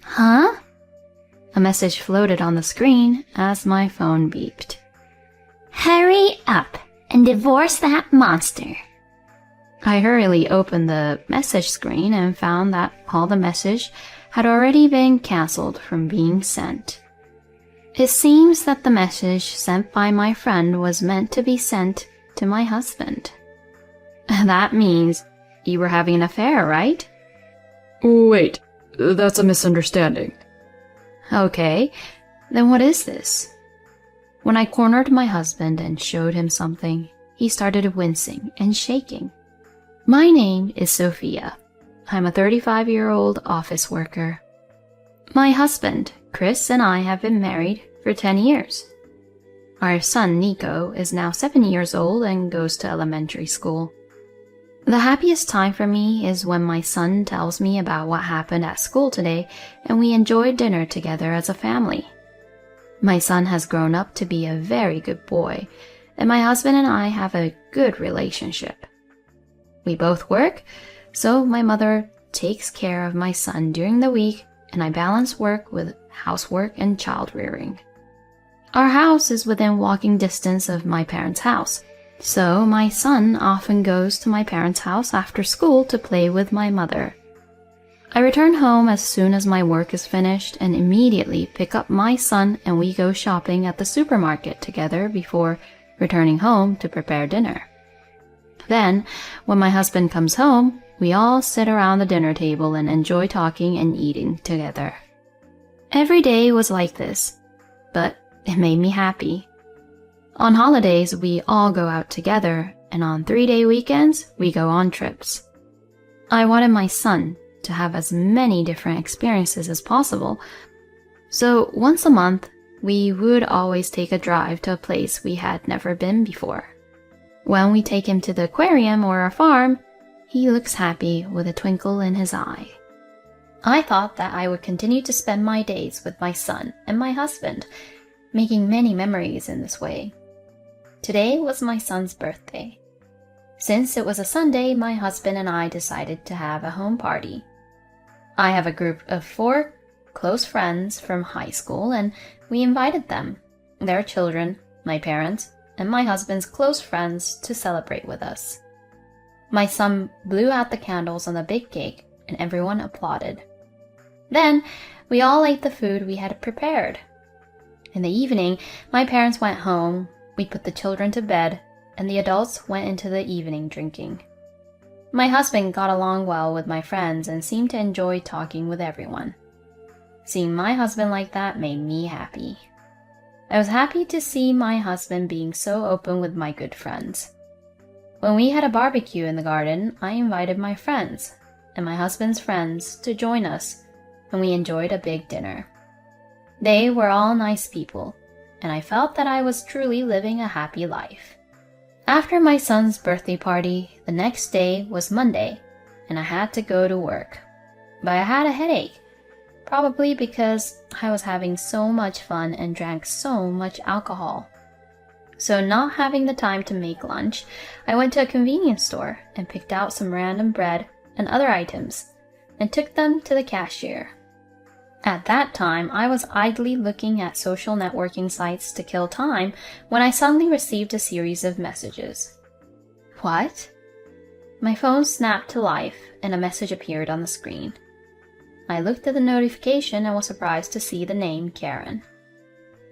Huh? A message floated on the screen as my phone beeped. Hurry up and divorce that monster. I hurriedly opened the message screen and found that all the message had already been cancelled from being sent. It seems that the message sent by my friend was meant to be sent to my husband. That means you were having an affair, right? Wait, that's a misunderstanding. Okay, then what is this? When I cornered my husband and showed him something, he started wincing and shaking. My name is Sophia. I'm a 35-year-old office worker. My husband, Chris, and I have been married for 10 years. Our son, Nico, is now 7 years old and goes to elementary school. The happiest time for me is when my son tells me about what happened at school today and we enjoy dinner together as a family. My son has grown up to be a very good boy, and my husband and I have a good relationship. We both work, so my mother takes care of my son during the week and I balance work with housework and child rearing. Our house is within walking distance of my parents' house, so my son often goes to my parents' house after school to play with my mother. I return home as soon as my work is finished and immediately pick up my son and we go shopping at the supermarket together before returning home to prepare dinner. Then, when my husband comes home, we all sit around the dinner table and enjoy talking and eating together. Every day was like this, but it made me happy. On holidays, we all go out together, and on 3-day weekends, we go on trips. I wanted my son to have as many different experiences as possible, so once a month, we would always take a drive to a place we had never been before. When we take him to the aquarium or a farm, he looks happy with a twinkle in his eye. I thought that I would continue to spend my days with my son and my husband, making many memories in this way. Today was my son's birthday. Since it was a Sunday, my husband and I decided to have a home party. I have a group of 4 close friends from high school, and we invited them, their children, my parents, and my husband's close friends to celebrate with us. My son blew out the candles on the big cake, and everyone applauded. Then, we all ate the food we had prepared. In the evening, my parents went home, we put the children to bed, and the adults went into the evening drinking. My husband got along well with my friends and seemed to enjoy talking with everyone. Seeing my husband like that made me happy. I was happy to see my husband being so open with my good friends. When we had a barbecue in the garden, I invited my friends and my husband's friends to join us, and we enjoyed a big dinner. They were all nice people, and I felt that I was truly living a happy life. After my son's birthday party, the next day was Monday, and I had to go to work. But I had a headache, probably because I was having so much fun and drank so much alcohol. So not having the time to make lunch, I went to a convenience store and picked out some random bread and other items and took them to the cashier. At that time, I was idly looking at social networking sites to kill time when I suddenly received a series of messages. What? My phone snapped to life and a message appeared on the screen. I looked at the notification and was surprised to see the name Karen.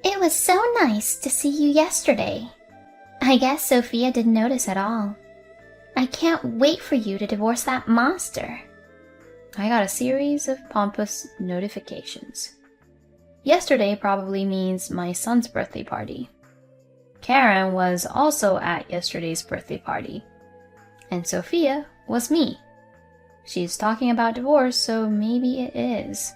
It was so nice to see you yesterday. I guess Sophia didn't notice at all. I can't wait for you to divorce that monster. I got a series of pompous notifications. Yesterday probably means my son's birthday party. Karen was also at yesterday's birthday party. And Sophia was me. She's talking about divorce, so maybe it is.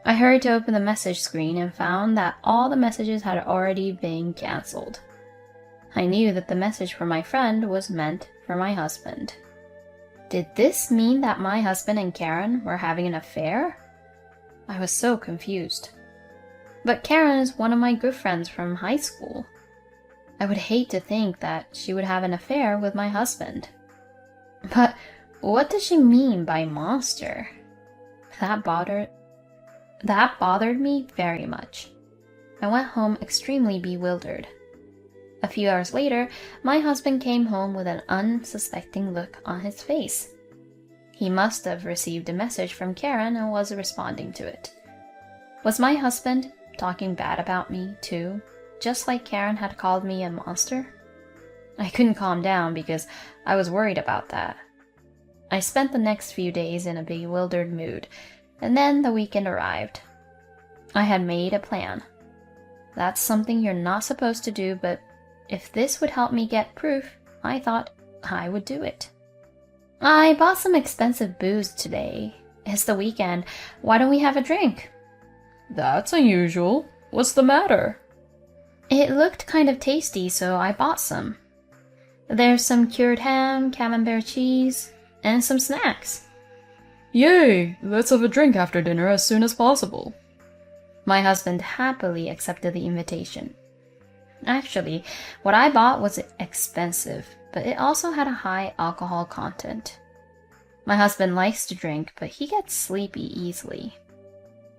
I hurried to open the message screen and found that all the messages had already been cancelled. I knew that the message from my friend was meant for my husband. Did this mean that my husband and Karen were having an affair? I was so confused. But Karen is one of my good friends from high school. I would hate to think that she would have an affair with my husband. But what does she mean by monster? That bothered That bothered me very much. I went home extremely bewildered. A few hours later, my husband came home with an unsuspecting look on his face. He must have received a message from Karen and was responding to it. Was my husband talking bad about me, too, just like Karen had called me a monster? I couldn't calm down because I was worried about that. I spent the next few days in a bewildered mood, and then the weekend arrived. I had made a plan. That's something you're not supposed to do, but if this would help me get proof, I thought I would do it. I bought some expensive booze today. It's the weekend. Why don't we have a drink? That's unusual. What's the matter? It looked kind of tasty, so I bought some. There's some cured ham, camembert cheese, and some snacks. Yay! Let's have a drink after dinner as soon as possible. My husband happily accepted the invitation. Actually, what I bought was expensive, but it also had a high alcohol content. My husband likes to drink, but he gets sleepy easily.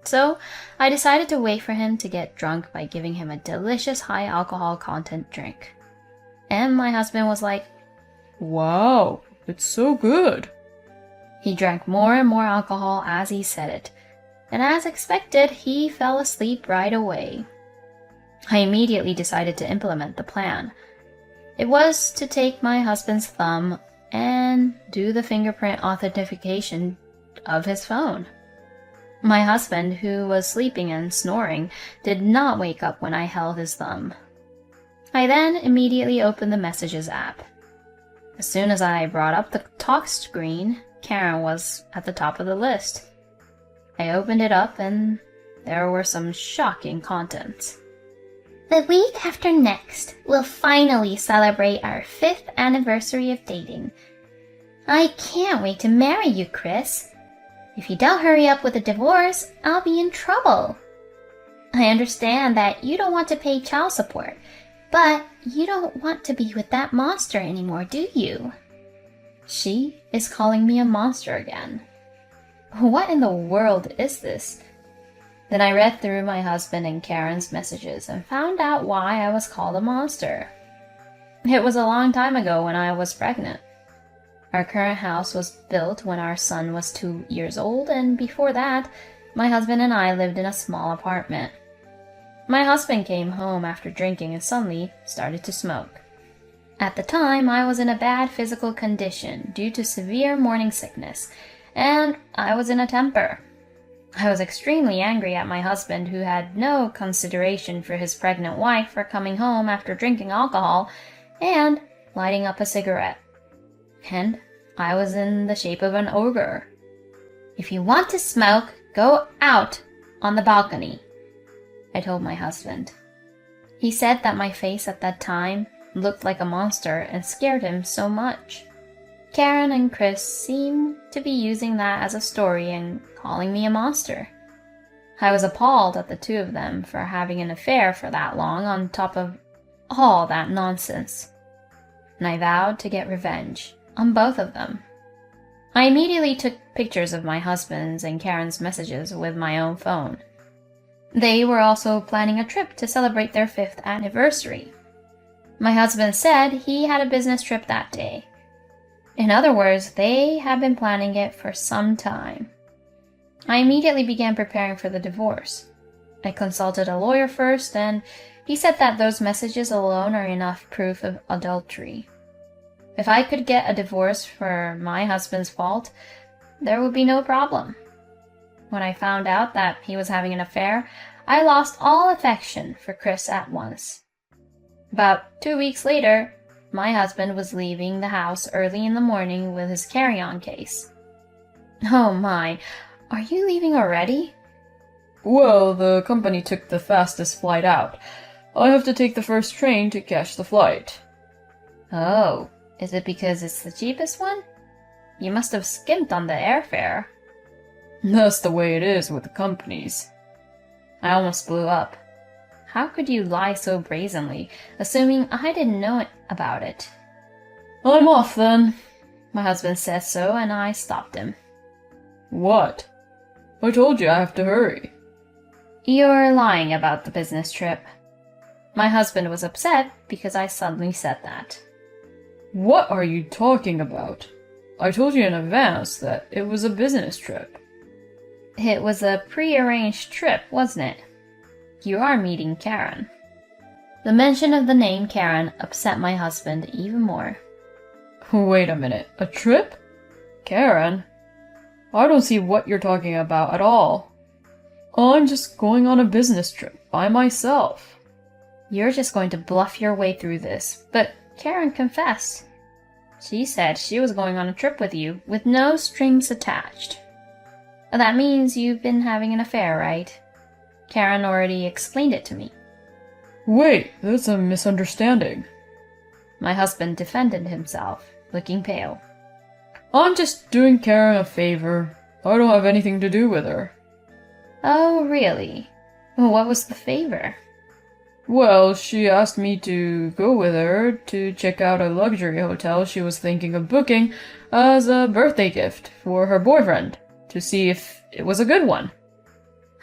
So, I decided to wait for him to get drunk by giving him a delicious high alcohol content drink. And my husband was like, Wow, it's so good. He drank more and more alcohol as he said it, and as expected, he fell asleep right away. I immediately decided to implement the plan. It was to take my husband's thumb and do the fingerprint authentication of his phone. My husband, who was sleeping and snoring, did not wake up when I held his thumb. I then immediately opened the Messages app. As soon as I brought up the talk screen, Karen was at the top of the list. I opened it up and there were some shocking contents. The week after next, we'll finally celebrate our 5th anniversary of dating. I can't wait to marry you, Chris. If you don't hurry up with the divorce, I'll be in trouble. I understand that you don't want to pay child support, but you don't want to be with that monster anymore, do you? She is calling me a monster again. What in the world is this? Then I read through my husband and Karen's messages and found out why I was called a monster. It was a long time ago when I was pregnant. Our current house was built when our son was 2 years old, and before that, my husband and I lived in a small apartment. My husband came home after drinking and suddenly started to smoke. At the time, I was in a bad physical condition due to severe morning sickness, and I was in a temper. I was extremely angry at my husband, who had no consideration for his pregnant wife for coming home after drinking alcohol and lighting up a cigarette. And I was in the shape of an ogre. If you want to smoke, go out on the balcony, I told my husband. He said that my face at that time looked like a monster and scared him so much. Karen and Chris seemed to be using that as a story and calling me a monster. I was appalled at the two of them for having an affair for that long on top of all that nonsense. And I vowed to get revenge on both of them. I immediately took pictures of my husband's and Karen's messages with my own phone. They were also planning a trip to celebrate their 5th anniversary. My husband said he had a business trip that day. In other words, they had been planning it for some time. I immediately began preparing for the divorce. I consulted a lawyer first, and he said that those messages alone are enough proof of adultery. If I could get a divorce for my husband's fault, there would be no problem. When I found out that he was having an affair, I lost all affection for Chris at once. About 2 weeks later, my husband was leaving the house early in the morning with his carry-on case. Oh my, are you leaving already? Well, the company took the fastest flight out. I have to take the first train to catch the flight. Oh, is it because it's the cheapest one? You must have skimped on the airfare. That's the way it is with the companies. I almost blew up. How could you lie so brazenly, assuming I didn't know about it? I'm off then. My husband says so, and I stopped him. What? I told you I have to hurry. You're lying about the business trip. My husband was upset because I suddenly said that. What are you talking about? I told you in advance that it was a business trip. It was a pre-arranged trip, wasn't it? You are meeting Karen. The mention of the name Karen upset my husband even more. Wait a minute, a trip? Karen? I don't see what you're talking about at all. I'm just going on a business trip by myself. You're just going to bluff your way through this, but Karen confessed. She said she was going on a trip with you, with no strings attached. That means you've been having an affair, right? Karen already explained it to me. Wait, that's a misunderstanding. My husband defended himself, looking pale. I'm just doing Karen a favor. I don't have anything to do with her. Oh, really? What was the favor? Well, she asked me to go with her to check out a luxury hotel she was thinking of booking as a birthday gift for her boyfriend, to see if it was a good one.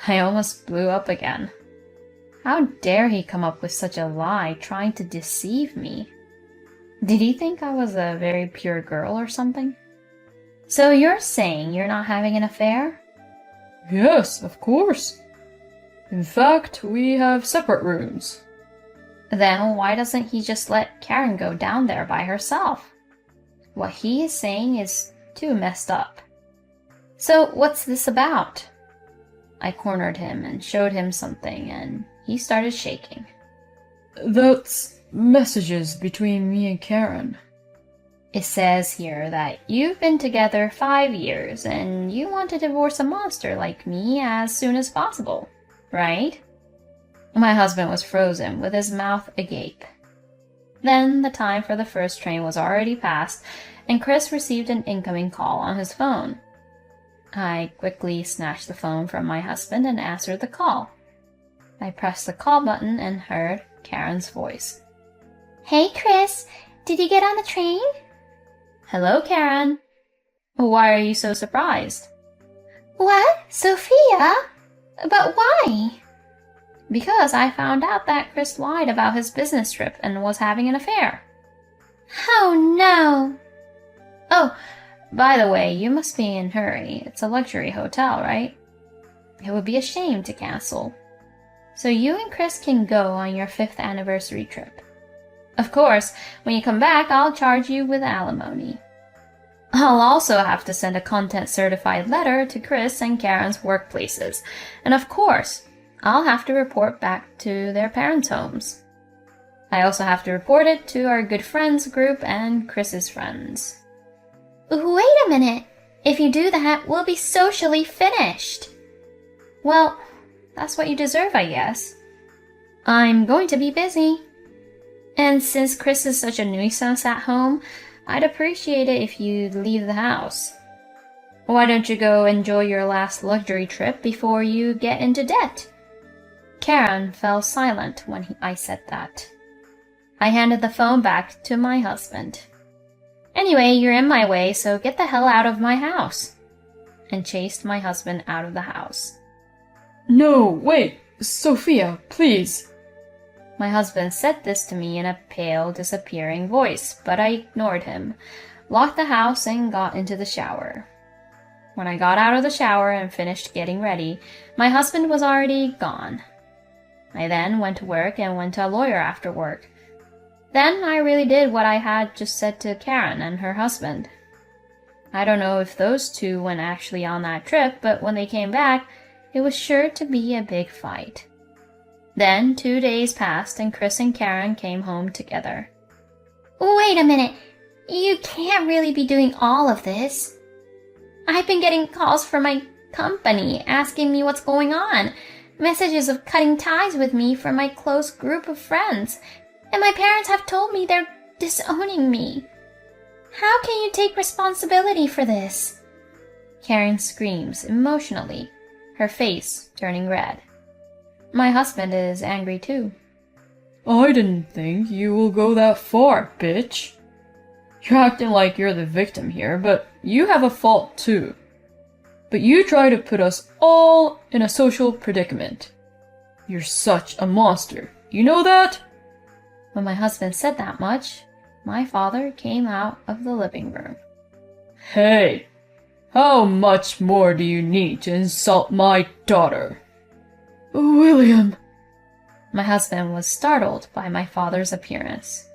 I almost blew up again. How dare he come up with such a lie trying to deceive me? Did he think I was a very pure girl or something? So you're saying you're not having an affair? Yes, of course. In fact, we have separate rooms. Then why doesn't he just let Karen go down there by herself? What he is saying is too messed up. So what's this about? I cornered him and showed him something, and he started shaking. That's messages between me and Karen. It says here that you've been together 5 years and you want to divorce a monster like me as soon as possible, right? My husband was frozen with his mouth agape. Then the time for the first train was already past and Chris received an incoming call on his phone. I quickly snatched the phone from my husband and answered the call. I pressed the call button and heard Karen's voice. Hey, Chris, did you get on the train? Hello, Karen. Why are you so surprised? What? Sophia? But why? Because I found out that Chris lied about his business trip and was having an affair. Oh, no. Oh, by the way, you must be in a hurry. It's a luxury hotel, right? It would be a shame to cancel. So you and Chris can go on your 5th anniversary trip. Of course, when you come back, I'll charge you with alimony. I'll also have to send a content-certified letter to Chris and Karen's workplaces. And of course, I'll have to report back to their parents' homes. I also have to report it to our good friends group and Chris's friends. Wait a minute. If you do that, we'll be socially finished. Well, that's what you deserve, I guess. I'm going to be busy. And since Chris is such a nuisance at home, I'd appreciate it if you'd leave the house. Why don't you go enjoy your last luxury trip before you get into debt? Karen fell silent when I said that. I handed the phone back to my husband. Anyway, you're in my way, so get the hell out of my house. And chased my husband out of the house. No, wait, Sophia, please. My husband said this to me in a pale, disappearing voice, but I ignored him, locked the house, and got into the shower. When I got out of the shower and finished getting ready, my husband was already gone. I then went to work and went to a lawyer after work. Then I really did what I had just said to Karen and her husband. I don't know if those two went actually on that trip, but when they came back, it was sure to be a big fight. Then 2 days passed and Chris and Karen came home together. Wait a minute. You can't really be doing all of this. I've been getting calls from my company asking me what's going on, messages of cutting ties with me from my close group of friends, and my parents have told me they're disowning me. How can you take responsibility for this? Karen screams emotionally, her face turning red. My husband is angry too. I didn't think you will go that far, bitch. You're acting like you're the victim here, but you have a fault too. But you try to put us all in a social predicament. You're such a monster. You know that? When my husband said that much, my father came out of the living room. Hey, how much more do you need to insult my daughter? William. My husband was startled by my father's appearance.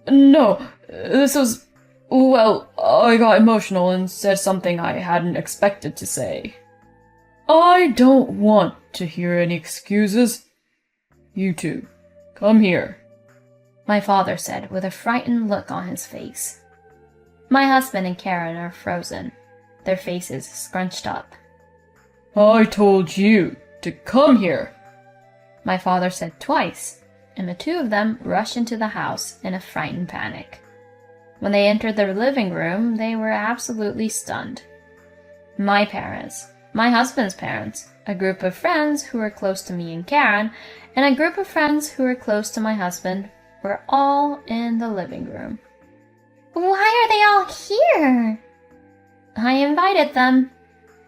No, this was... Well, I got emotional and said something I hadn't expected to say. I don't want to hear any excuses. You two, come here. My father said with a frightened look on his face. My husband and Karen are frozen, their faces scrunched up. I told you to come here. My father said twice, and the two of them rushed into the house in a frightened panic. When they entered the living room, they were absolutely stunned. My parents, my husband's parents, a group of friends who were close to me and Karen, and a group of friends who were close to my husband were all in the living room. Why are they all here? I invited them.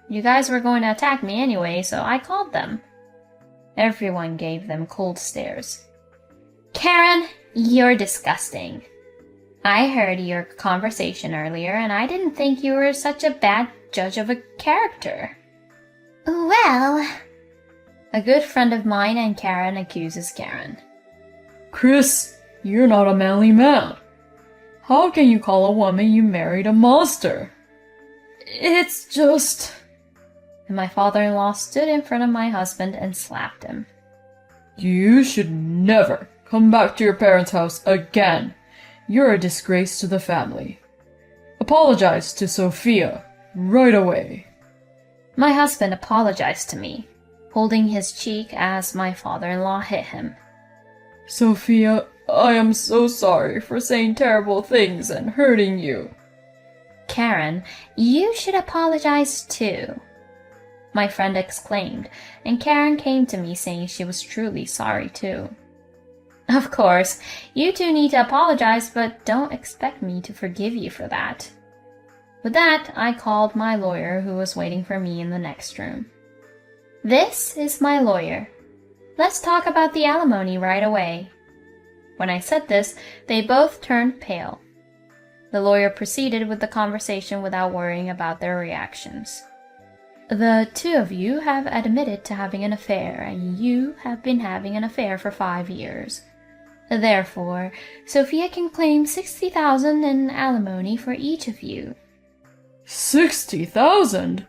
You guys were going to attack me anyway, so I called them. Everyone gave them cold stares. Karen, you're disgusting. I heard your conversation earlier, and I didn't think you were such a bad judge of a character. Well... A good friend of mine and Karen accuses Karen. Chris, you're not a manly man. How can you call a woman you married a monster? It's just... And my father-in-law stood in front of my husband and slapped him. You should never come back to your parents' house again. You're a disgrace to the family. Apologize to Sophia right away. My husband apologized to me, holding his cheek as my father-in-law hit him. Sophia, I am so sorry for saying terrible things and hurting you. Karen, you should apologize too, my friend exclaimed, and Karen came to me saying she was truly sorry too. Of course, you two need to apologize, but don't expect me to forgive you for that. With that, I called my lawyer who was waiting for me in the next room. This is my lawyer. Let's talk about the alimony right away. When I said this, they both turned pale. The lawyer proceeded with the conversation without worrying about their reactions. The two of you have admitted to having an affair, and you have been having an affair for 5 years. Therefore, Sophia can claim $60,000 in alimony for each of you. 60,000?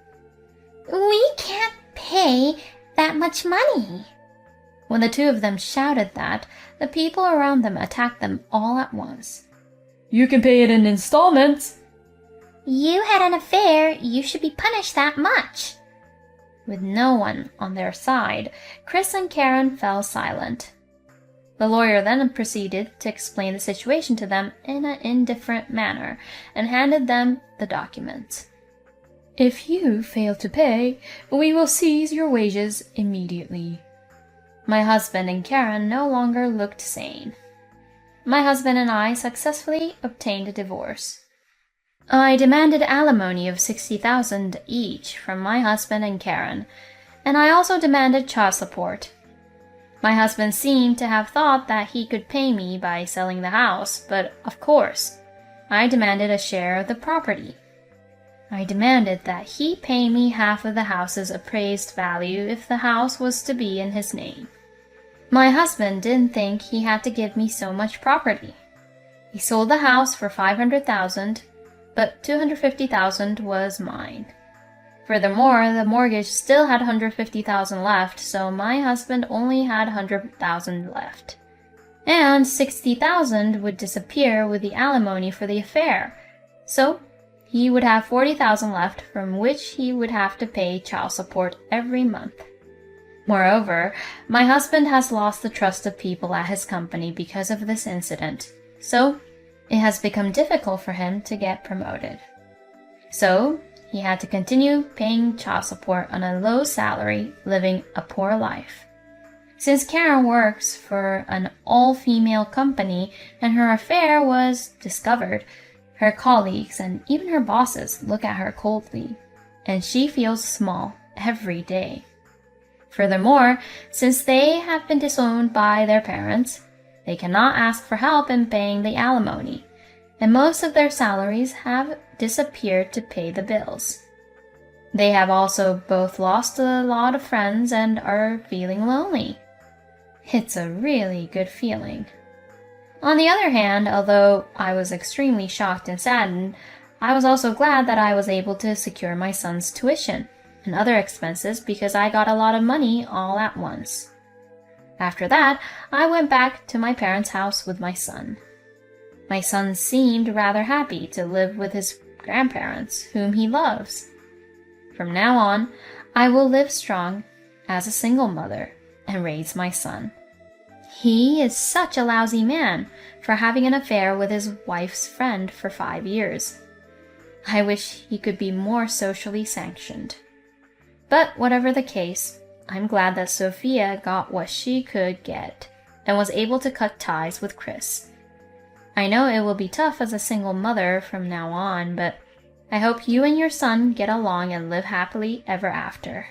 We can't pay that much money. When the two of them shouted that, the people around them attacked them all at once. You can pay it in installments. You had an affair, you should be punished that much. With no one on their side, Chris and Karen fell silent. The lawyer then proceeded to explain the situation to them in an indifferent manner and handed them the documents. If you fail to pay, we will seize your wages immediately. My husband and Karen no longer looked sane. My husband and I successfully obtained a divorce. I demanded alimony of $60,000 each from my husband and Karen, and I also demanded child support. My husband seemed to have thought that he could pay me by selling the house, but of course, I demanded a share of the property. I demanded that he pay me half of the house's appraised value if the house was to be in his name. My husband didn't think he had to give me so much property. He sold the house for $500,000, but $250,000 was mine. Furthermore, the mortgage still had $150,000 left, so my husband only had $100,000 left. And $60,000 would disappear with the alimony for the affair, so he would have $40,000 left from which he would have to pay child support every month. Moreover, my husband has lost the trust of people at his company because of this incident, so it has become difficult for him to get promoted. So, he had to continue paying child support on a low salary, living a poor life. Since Karen works for an all-female company and her affair was discovered, her colleagues and even her bosses look at her coldly, and she feels small every day. Furthermore, since they have been disowned by their parents, they cannot ask for help in paying the alimony, and most of their salaries have disappeared to pay the bills. They have also both lost a lot of friends and are feeling lonely. It's a really good feeling. On the other hand, although I was extremely shocked and saddened, I was also glad that I was able to secure my son's tuition and other expenses because I got a lot of money all at once. After that, I went back to my parents' house with my son. My son seemed rather happy to live with his grandparents, whom he loves. From now on, I will live strong as a single mother and raise my son. He is such a lousy man for having an affair with his wife's friend for 5 years. I wish he could be more socially sanctioned. But whatever the case, I'm glad that Sophia got what she could get and was able to cut ties with Chris. I know it will be tough as a single mother from now on, but I hope you and your son get along and live happily ever after.